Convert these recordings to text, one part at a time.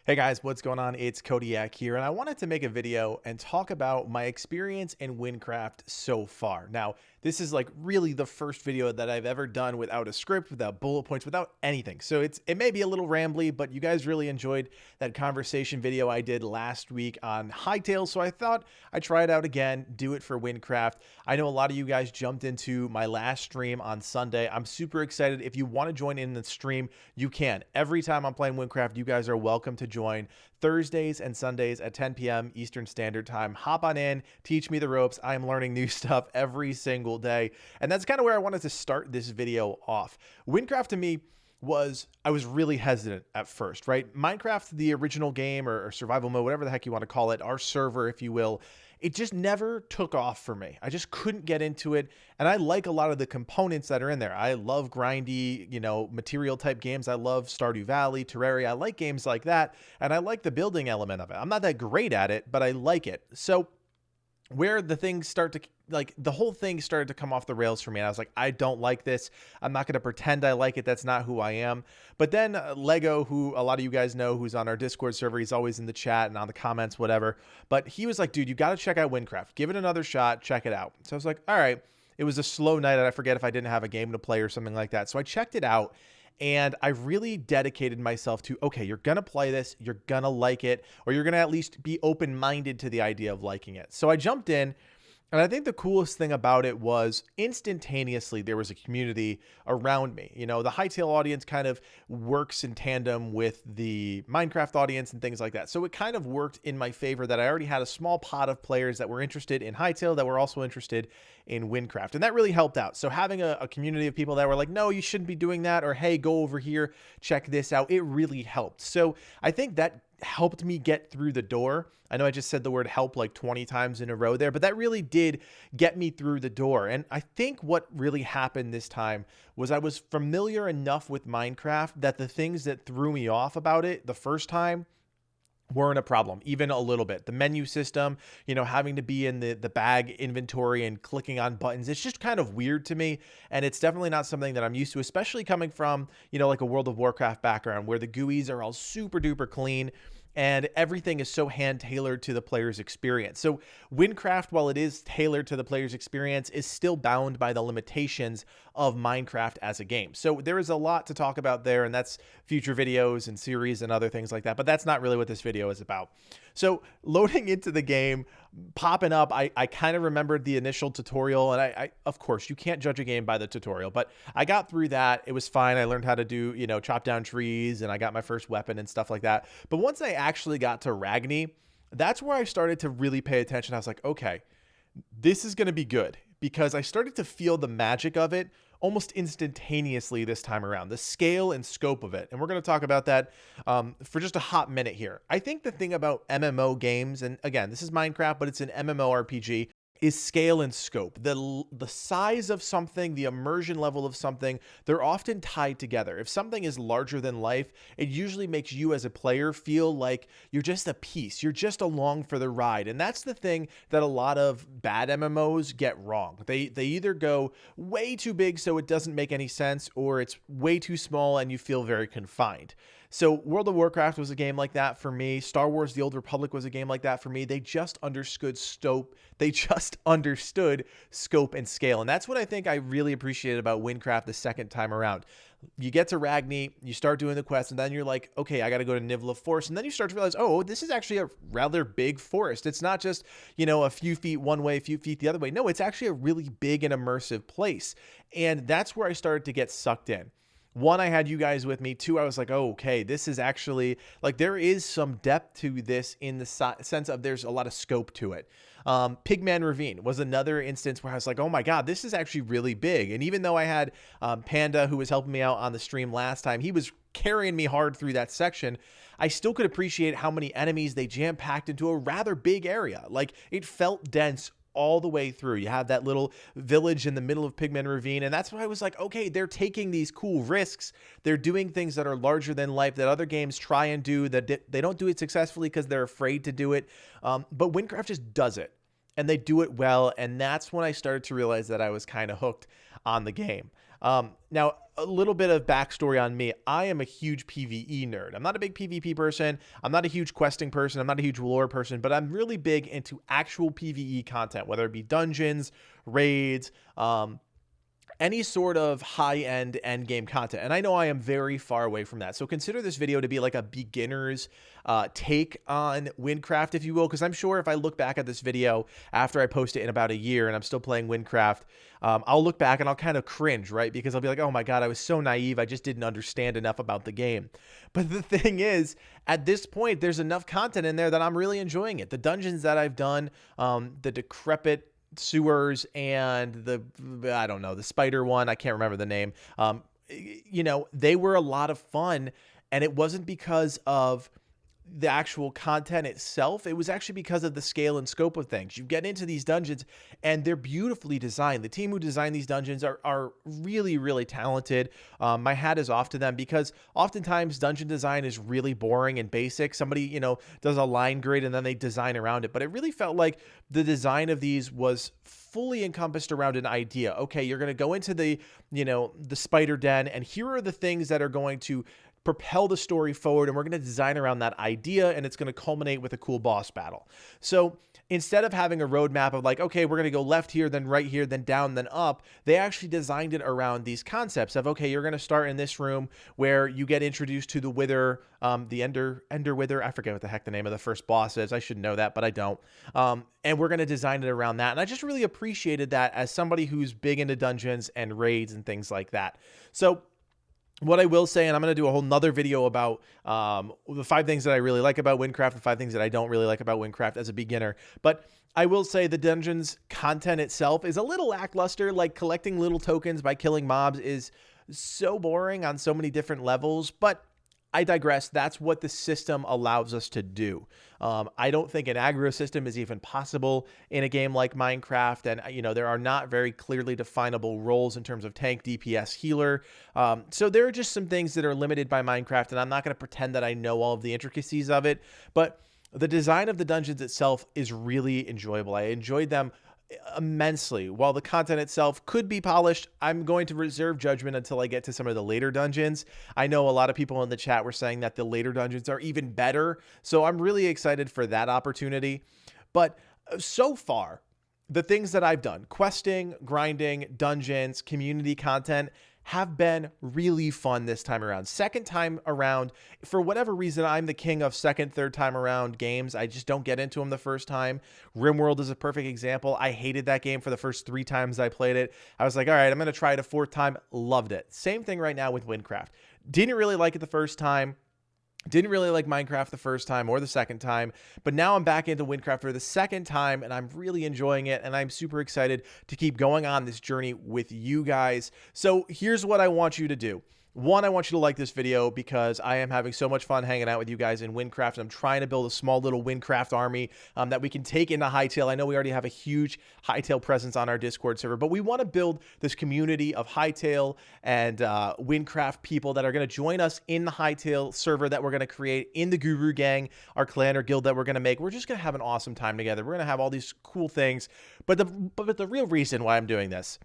Hey guys, what's going on? It's Codiak here, and I wanted to make a video and talk about my experience in Wynncraft so far. Now, this is like really the first video that I've ever done without a script, without bullet points, without anything. So it may be a little rambly, but you guys really enjoyed that conversation video I did last week on Hightail, so I thought I'd try it out again, do it for Wynncraft. I know a lot of you guys jumped into my last stream on Sunday. I'm super excited. If you want to join in the stream, you can. Every time I'm playing Wynncraft, you guys are welcome to join Thursdays and Sundays at 10 p.m. Eastern Standard Time. Hop on in, teach me the ropes. I am learning new stuff every single day. And that's kind of where I wanted to start this video off. Wynncraft to me I was really hesitant at first, right? Minecraft, the original game or survival mode, whatever the heck you want to call it, our server, if you will, it just never took off for me. I just couldn't get into it. And I like a lot of the components that are in there. I love grindy, material type games. I love Stardew Valley, Terraria. I like games like that. And I like the building element of it. I'm not that great at it, but I like it. So where the things start to the whole thing started to come off the rails for me. And I was like, I don't like this. I'm not going to pretend I like it. That's not who I am. But then Lego, who a lot of you guys know, who's on our Discord server, he's always in the chat and on the comments, whatever. But he was like, dude, you got to check out Wynncraft. Give it another shot. Check it out. So I was like, all right. It was a slow night. And I forget if I didn't have a game to play or something like that. So I checked it out. And I really dedicated myself to, okay, you're going to play this, you're going to like it, or you're going to at least be open-minded to the idea of liking it. So I jumped in, and I think the coolest thing about it was instantaneously there was a community around me. The Hightail audience kind of works in tandem with the Minecraft audience and things like that. So it kind of worked in my favor that I already had a small pot of players that were interested in Hightail that were also interested in Wynncraft. And that really helped out. So having a community of people that were like, no, you shouldn't be doing that, or hey, go over here, check this out, it really helped. So I think that helped me get through the door. I know I just said the word help like 20 times in a row there, but that really did get me through the door. And I think what really happened this time was I was familiar enough with Minecraft that the things that threw me off about it the first time weren't a problem, even a little bit. The menu system, having to be in the bag inventory and clicking on buttons, it's just kind of weird to me. And it's definitely not something that I'm used to, especially coming from, like a World of Warcraft background where the GUIs are all super duper clean and everything is so hand tailored to the player's experience. So Wynncraft, while it is tailored to the player's experience, is still bound by the limitations of Minecraft as a game. So there is a lot to talk about there, and that's future videos and series and other things like that, but that's not really what this video is about. So loading into the game, popping up, I kind of remembered the initial tutorial, and I of course, you can't judge a game by the tutorial, but I got through that. It was fine. I learned how to do, chop down trees, and I got my first weapon and stuff like that. But once I actually got to Ragni, that's where I started to really pay attention. I was like, okay, this is going to be good, because I started to feel the magic of it almost instantaneously this time around, the scale and scope of it. And we're going to talk about that for just a hot minute here. I think the thing about MMO games, and again, this is Minecraft, but it's an MMORPG, is scale and scope. The size of something, the immersion level of something, they're often tied together. If something is larger than life, it usually makes you as a player feel like you're just a piece. You're just along for the ride. And that's the thing that a lot of bad MMOs get wrong. They either go way too big so it doesn't make any sense, or it's way too small and you feel very confined. So World of Warcraft was a game like that for me. Star Wars: The Old Republic was a game like that for me. They just understood scope. They just understood scope and scale. And that's what I think I really appreciated about Wynncraft the second time around. You get to Ragni, you start doing the quest, and then you're like, okay, I got to go to Nivla Forest. And then you start to realize, oh, this is actually a rather big forest. It's not just, a few feet one way, a few feet the other way. No, it's actually a really big and immersive place. And that's where I started to get sucked in. One, I had you guys with me. Two, I was like, oh, okay, this is actually, there is some depth to this in the sense of there's a lot of scope to it. Pigman Ravine was another instance where I was like, oh my God, this is actually really big. And even though I had Panda, who was helping me out on the stream last time, he was carrying me hard through that section, I still could appreciate how many enemies they jam-packed into a rather big area. It felt dense all the way through. You have that little village in the middle of Pigman Ravine, and that's why I was like, okay, they're taking these cool risks. They're doing things that are larger than life that other games try and do, that they don't do it successfully because they're afraid to do it. But Wynncraft just does it, and they do it well, and that's when I started to realize that I was kind of hooked on the game. Now, a little bit of backstory on me. I am a huge PvE nerd. I'm not a big PvP person. I'm not a huge questing person. I'm not a huge lore person, but I'm really big into actual PvE content, whether it be dungeons, raids, any sort of high-end end game content. And I know I am very far away from that. So consider this video to be like a beginner's take on Wynncraft, if you will, because I'm sure if I look back at this video after I post it in about a year and I'm still playing Wynncraft, I'll look back and I'll kind of cringe, right? Because I'll be like, oh my God, I was so naive. I just didn't understand enough about the game. But the thing is, at this point, there's enough content in there that I'm really enjoying it. The dungeons that I've done, the decrepit sewers and I don't know, the spider one, I can't remember the name. You know, they were a lot of fun, and it wasn't because of the actual content itself. It was actually because of the scale and scope of things. You get into these dungeons and they're beautifully designed. The team who designed these dungeons are really, really talented. My hat is off to them, because oftentimes dungeon design is really boring and basic. Somebody, you know, does a line grid and then they design around it. But it really felt like the design of these was fully encompassed around an idea. Okay, you're going to go into the, you know, the spider den, and here are the things that are going to propel the story forward, and we're going to design around that idea, and it's going to culminate with a cool boss battle. So instead of having a roadmap of like, okay, we're going to go left here, then right here, then down, then up, they actually designed it around these concepts of, okay, you're going to start in this room where you get introduced to the Wither, the Ender Wither. I forget what the heck the name of the first boss is. I should know that, but I don't. And we're going to design it around that. And I just really appreciated that as somebody who's big into dungeons and raids and things like that. So what I will say, and I'm going to do a whole nother video about the 5 things that I really like about Wynncraft and 5 things that I don't really like about Wynncraft as a beginner. But I will say the dungeons content itself is a little lackluster. Like, collecting little tokens by killing mobs is so boring on so many different levels, but I digress. That's what the system allows us to do. I don't think an aggro system is even possible in a game like Minecraft. And, you know, there are not very clearly definable roles in terms of tank, DPS, healer. So there are just some things that are limited by Minecraft, and I'm not going to pretend that I know all of the intricacies of it, but the design of the dungeons itself is really enjoyable. I enjoyed them immensely. While the content itself could be polished, I'm going to reserve judgment until I get to some of the later dungeons. I know a lot of people in the chat were saying that the later dungeons are even better, so I'm really excited for that opportunity. But so far, the things that I've done, questing, grinding, dungeons, community content, have been really fun this time around. Second time around, for whatever reason, I'm the king of second, third time around games. I just don't get into them the first time. RimWorld is a perfect example. I hated that game for the first 3 times I played it. I was like, all right, I'm going to try it a 4th time. Loved it. Same thing right now with Wynncraft. Didn't really like it the first time. Didn't really like Minecraft the first time or the second time, but now I'm back into Wynncraft for the second time, and I'm really enjoying it, and I'm super excited to keep going on this journey with you guys. So here's what I want you to do. 1, I want you to like this video because I am having so much fun hanging out with you guys in Wynncraft. I'm trying to build a small little Wynncraft army that we can take into Hightail. I know we already have a huge Hightail presence on our Discord server, but we want to build this community of Hightail and Wynncraft people that are going to join us in the Hightail server that we're going to create in the Guru Gang, our clan or guild that we're going to make. We're just going to have an awesome time together. We're going to have all these cool things. But the real reason why I'm doing this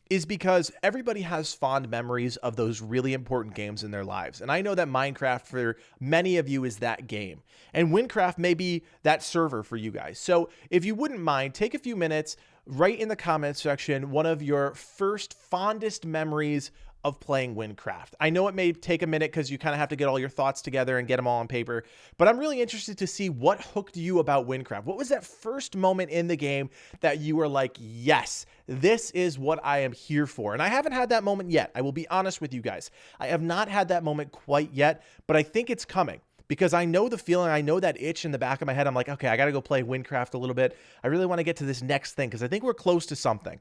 is because everybody has fond memories of those really important games in their lives. And I know that Minecraft for many of you is that game. And Wynncraft may be that server for you guys. So if you wouldn't mind, take a few minutes, write in the comments section one of your first fondest memories of playing Wynncraft. I know it may take a minute because you kind of have to get all your thoughts together and get them all on paper, but I'm really interested to see what hooked you about Wynncraft. What was that first moment in the game that you were like, yes, this is what I am here for? And I haven't had that moment yet. I will be honest with you guys. I have not had that moment quite yet, but I think it's coming. Because I know the feeling, I know that itch in the back of my head. I'm like, okay, I got to go play Wynncraft a little bit. I really want to get to this next thing because I think we're close to something.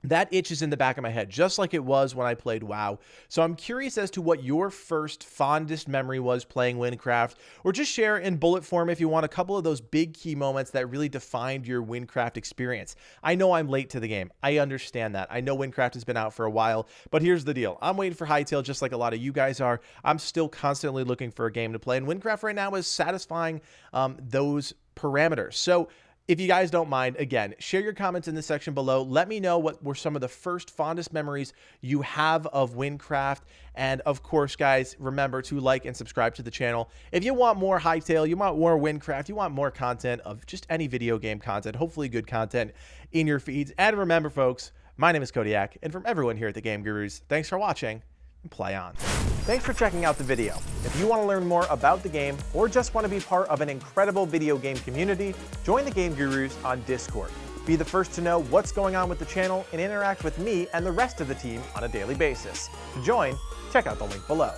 That itch is in the back of my head, just like it was when I played WoW. So I'm curious as to what your first fondest memory was playing Wynncraft, or just share in bullet form if you want a couple of those big key moments that really defined your Wynncraft experience. I know I'm late to the game. I understand that. I know Wynncraft has been out for a while, but here's the deal. I'm waiting for Hightail just like a lot of you guys are. I'm still constantly looking for a game to play, and Wynncraft right now is satisfying those parameters. So If you guys don't mind, again, share your comments in the section below. Let me know what were some of the first fondest memories you have of Wynncraft. And of course, guys, remember to like and subscribe to the channel. If you want more Hytale, you want more Wynncraft, you want more content of just any video game content, hopefully good content in your feeds. And remember, folks, my name is Codiak, and from everyone here at the Game Gurus, thanks for watching, and play on. Thanks for checking out the video. If you want to learn more about the game, or just want to be part of an incredible video game community, join the Game Gurus on Discord. Be the first to know what's going on with the channel and interact with me and the rest of the team on a daily basis. To join, check out the link below.